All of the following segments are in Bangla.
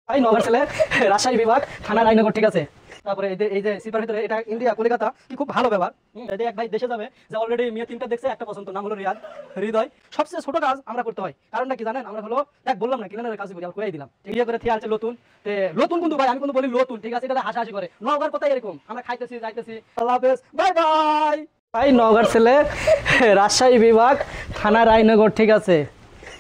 ভাই নগর ছেলে রাজশাহী বিভাগ থানা রায়নগর ঠিক আছে। তারপরে এই যে সিপার ভিতরে এটা ইন্ডিয়া কলকাতা কি খুব ভালো ব্যাপার। এই যে এক ভাই দেশে যাবে যে অলরেডি মেয়ে তিনটা দেখছে, একটা পছন্দ, নাম হলো রিয়াদ হৃদয়। সবচেয়ে ছোট কাজ আমরা করতে হয়, কারণটা কি জানেন? আমরা হলো দেখ বললাম না কিনারের কাজ করি, আমরা করেই দিলাম ঠিক করে থিয়া আছে নতুন তে নতুন কিন্তু ভাই আমি কিন্তু বলি নতুন ঠিক আছে, এটা হাসাহাসি করে নগর কথা এরকম আমরা খাইতেছি যাইতেছি। আল্লাহ হাফেজ, বাই বাই। ভাই নগর ছেলে রাজশাহী বিভাগ থানা রায়নগর ঠিক আছে।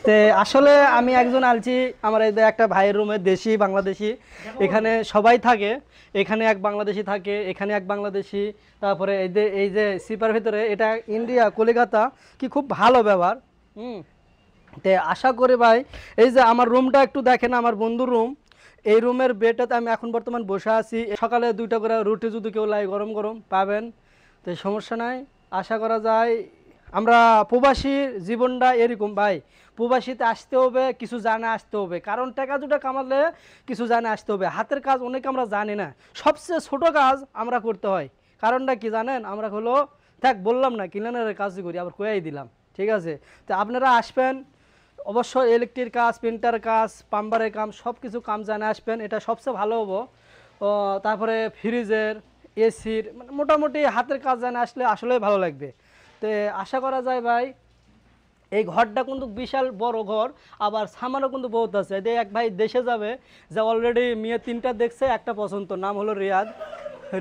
তে আসলে আমি একজন আলছি, আমার এই যে একটা ভাইয়ের রুমে দেশি বাংলাদেশি এখানে সবাই থাকে। এখানে এক বাংলাদেশি থাকে, এখানে এক বাংলাদেশি। তারপরে এই যে সিপার ভিতরে এটা ইন্ডিয়া কলকাতা কি খুব ভালো ব্যবহার। হুম তে আশা করি ভাই এই যে আমার রুমটা একটু দেখেন, আমার বন্ধুর রুম। এই রুমের বেডটাতে আমি এখন বর্তমান বসে আছি। সকালে 2টা করে রুটি যদি কেউ লাই গরম গরম পাবেন, তো সমস্যা নাই। আশা করা যায় আমরা প্রবাসীর জীবনটা এরকম ভাই। প্রবাসীতে আসতে হবে, কিছু জানে আসতে হবে, কারণ টাকা দুটো কামালে কিছু জানে আসতে হবে। হাতের কাজ অনেক আমরা জানি না, সবচেয়ে ছোট কাজ আমরা করতে হয়। কারণটা কি জানেন? আমরা হলো দেখ বললাম না ক্লিনারের কাজ করি, আবার কয়েই দিলাম ঠিক আছে। তো আপনারা আসবেন অবশ্যই, ইলেকট্রিক কাজ, প্রিন্টার কাজ, পাম্বারের কাম, সব কিছু কাম জানে আসবেন, এটা সবচেয়ে ভালো হবো। তারপরে ফ্রিজের, এসির, মানে মোটামুটি হাতের কাজ জানে আসলে আসলেই ভালো লাগবে। তো আশা করা যায় ভাই এই ঘরটা কিন্তু বিশাল বড় ঘর, আবার সামানও কিন্তু বহুত আছে। এই যে এক ভাই দেশে যাবে যে অলরেডি মেয়ে তিনটা দেখছে, একটা পছন্দ, নাম হলো রিয়াদ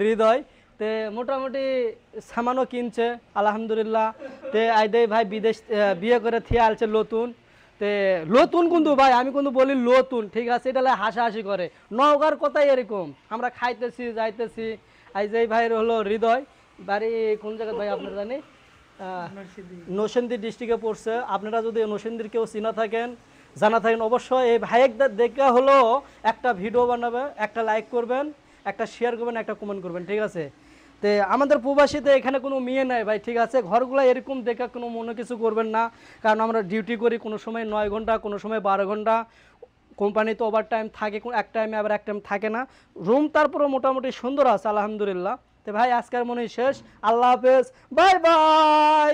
হৃদয়। তে মোটামুটি সামানও কিনছে আলহামদুলিল্লাহ। তে আইদে ভাই বিদেশ বিয়ে করে থিয়ে আলছে নতুন। তে নতুন কিন্তু ভাই আমি কিন্তু বলি নতুন ঠিক আছে, এটা হাসাহাসি করে নওগাঁর কথাই এরকম আমরা খাইতেছি যাইতেছি। আই যে ভাইয়ের হলো হৃদয়, বাড়ি কোন জায়গায় ভাই আপনার জানি? নরসিংদী ডিস্ট্রিক্টে পড়ছে। আপনারা যদি নরসিংদীর কেউ চিনা থাকেন, জানা থাকেন, অবশ্যই এই ভাইয়েকদের দেখে হলো একটা ভিডিও বানাবে, একটা লাইক করবেন, একটা শেয়ার করবেন, একটা কমেন্ট করবেন ঠিক আছে। তো আমাদের প্রবাসীতে এখানে কোনো মেয়ে নাই ভাই ঠিক আছে। ঘরগুলো এরকম দেখে কোনো মনে কিছু করবেন না, কারণ আমরা ডিউটি করি, কোনো সময় 9 ঘন্টা, কোনো সময় 12 ঘন্টা। কোম্পানিতে ওভার টাইম থাকে, এক টাইমে আবার এক টাইম থাকে না। রুম তারপরে মোটামুটি সুন্দর আছে আলহামদুলিল্লাহ। তো ভাই আজকের মনে শেষ, আল্লাহ হাফেজ, বাই বাই।